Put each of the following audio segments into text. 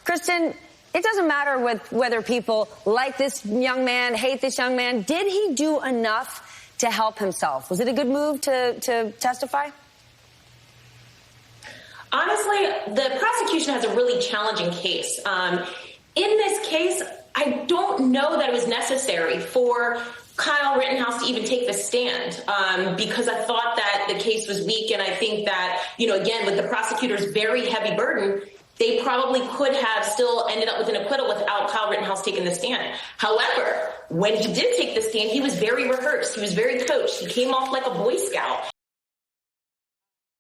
Kristen, it doesn't matter whether people like this young man, hate this young man. Did he do enough to help himself? Was it a good move to testify? Honestly, the prosecution has a really challenging case. In this case, I don't know that it was necessary for Kyle Rittenhouse to even take the stand because I thought that the case was weak. And I think that, again, with the prosecutor's very heavy burden, they probably could have still ended up with an acquittal without Kyle Rittenhouse taking the stand. However, when he did take the stand, he was very rehearsed. He was very coached. He came off like a Boy Scout.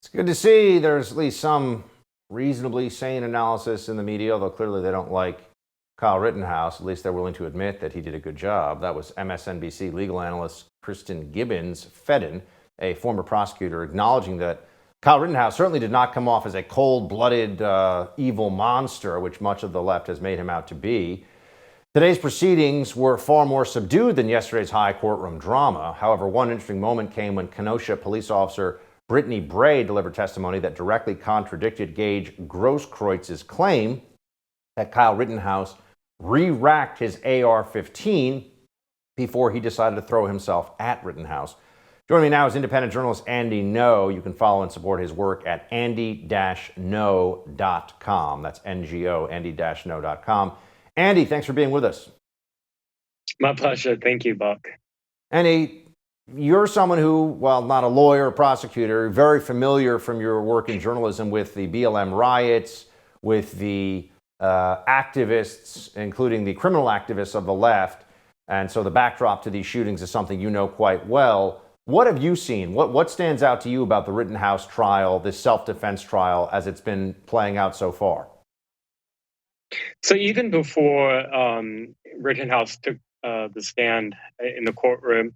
It's good to see there's at least some reasonably sane analysis in the media, although clearly they don't like Kyle Rittenhouse. At least they're willing to admit that he did a good job. That was MSNBC legal analyst Kristen Gibbons-Fedden, a former prosecutor, acknowledging that Kyle Rittenhouse certainly did not come off as a cold-blooded, evil monster, which much of the left has made him out to be. Today's proceedings were far more subdued than yesterday's high courtroom drama. However, one interesting moment came when Kenosha police officer Brittany Bray delivered testimony that directly contradicted Gage Grosskreuz's claim that Kyle Rittenhouse re-racked his AR-15 before he decided to throw himself at Rittenhouse. Joining me now is independent journalist Andy Ngo. You can follow and support his work at andy-ngo.com. That's NGO, andy-ngo.com. Andy, thanks for being with us. My pleasure. Thank you, Buck. Andy, you're someone who, while not a lawyer or prosecutor, very familiar from your work in journalism with the BLM riots, with the activists, including the criminal activists of the left. And so the backdrop to these shootings is something you know quite well. What have you seen? What stands out to you about the Rittenhouse trial, this self-defense trial, as it's been playing out so far? So even before Rittenhouse took the stand in the courtroom,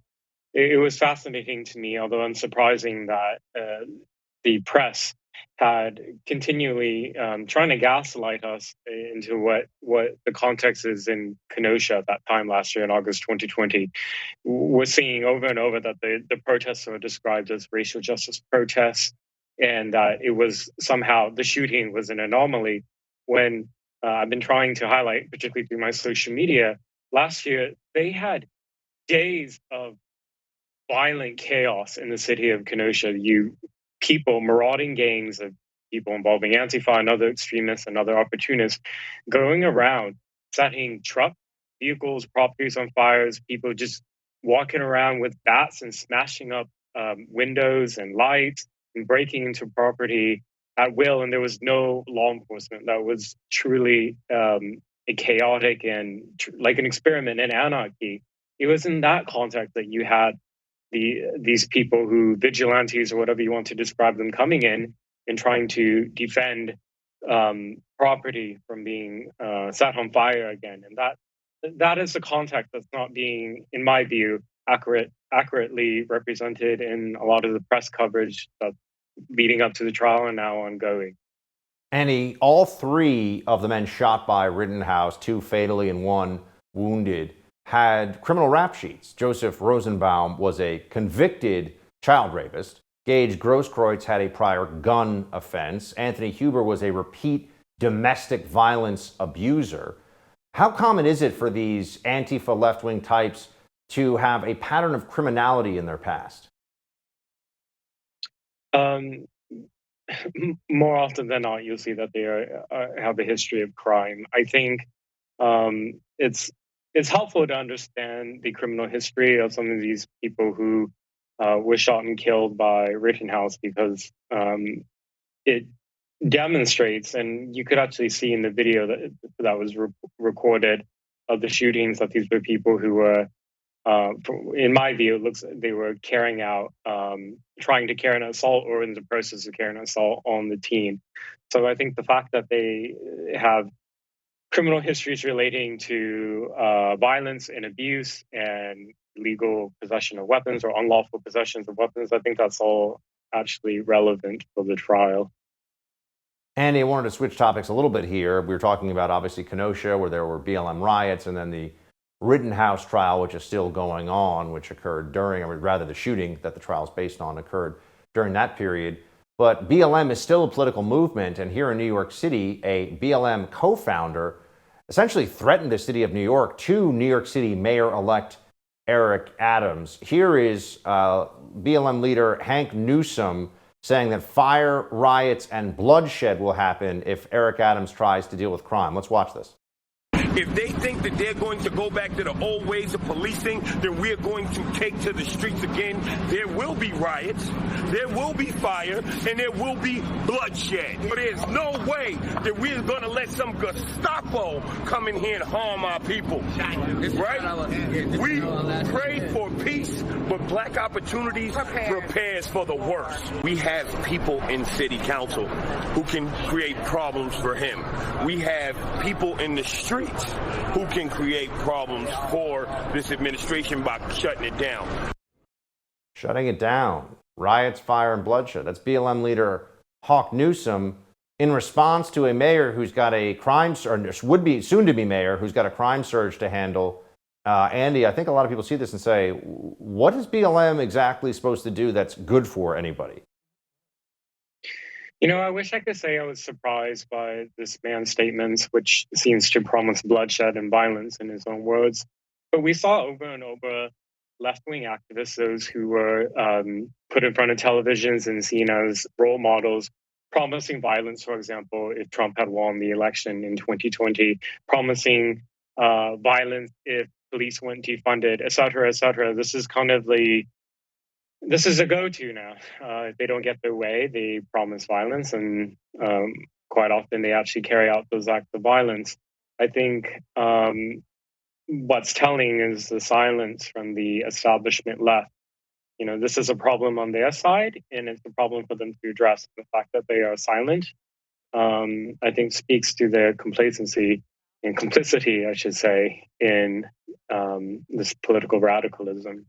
it was fascinating to me, although unsurprising, that the press had continually trying to gaslight us into what the context is in Kenosha at that time last year in August 2020. We're seeing over and over that the protests were described as racial justice protests, and that it was somehow the shooting was an anomaly, when I've been trying to highlight, particularly through my social media, last year they had days of violent chaos in the city of Kenosha. Marauding gangs of people involving Antifa and other extremists and other opportunists going around setting truck vehicles, properties on fires, people just walking around with bats and smashing up windows and lights and breaking into property at will. And there was no law enforcement. That was truly a chaotic and like an experiment in anarchy. It was in that context that you had these people who, vigilantes or whatever you want to describe them, coming in and trying to defend property from being set on fire again. And that is the context that's not being, in my view, accurately represented in a lot of the press coverage that's leading up to the trial and now ongoing. Annie, all three of the men shot by Rittenhouse, two fatally and one wounded, had criminal rap sheets. Joseph Rosenbaum was a convicted child rapist. Gage Grosskreutz had a prior gun offense. Anthony Huber was a repeat domestic violence abuser. How common is it for these Antifa left-wing types to have a pattern of criminality in their past? More often than not, you'll see that they have a history of crime. I think it's helpful to understand the criminal history of some of these people who were shot and killed by Rittenhouse, because it demonstrates, and you could actually see in the video that was recorded of the shootings, that these were people who were, in my view, it looks they were carrying out, trying to carry an assault or in the process of carrying an assault on the team. So I think the fact that they have criminal histories relating to violence and abuse and illegal possession of weapons or unlawful possessions of weapons, I think that's all actually relevant for the trial. Andy, I wanted to switch topics a little bit here. We were talking about, obviously, Kenosha, where there were BLM riots, and then the Rittenhouse trial, which is still going on, which occurred during, or rather the shooting that the trial is based on occurred during that period. but BLM is still a political movement. And here in New York City, a BLM co-founder essentially threatened the city of New York to New York City Mayor-elect Eric Adams. Here is BLM leader Hank Newsom saying that fire, riots, and bloodshed will happen if Eric Adams tries to deal with crime. Let's watch this. If they think that they're going to go back to the old ways of policing, then we're going to take to the streets again. There will be riots, there will be fire, and there will be bloodshed. But there's no way that we're going to let some Gestapo come in here and harm our people. Right? We pray for peace, but black opportunities prepares for the worst. We have people in city council who can create problems for him. We have people in the streets who can create problems for this administration by shutting it down. Shutting it down. Riots, fire, and bloodshed. That's BLM leader Hawk Newsom in response to a mayor who's got a crime surge, would be soon to be mayor, who's got a crime surge to handle. Andy, I think a lot of people see this and say, what is BLM exactly supposed to do that's good for anybody? You know, I wish I could say I was surprised by this man's statements, which seems to promise bloodshed and violence in his own words. But we saw over and over left-wing activists, those who were put in front of televisions and seen as role models, promising violence, for example, if Trump had won the election in 2020, promising violence if police weren't defunded, et cetera, et cetera. This is kind of this is a go-to now. If they don't get their way, they promise violence, and quite often they actually carry out those acts of violence. I think what's telling is the silence from the establishment left. You know, this is a problem on their side, and it's a problem for them to address. The fact that they are silent, I think, speaks to their complacency and complicity, I should say, in this political radicalism.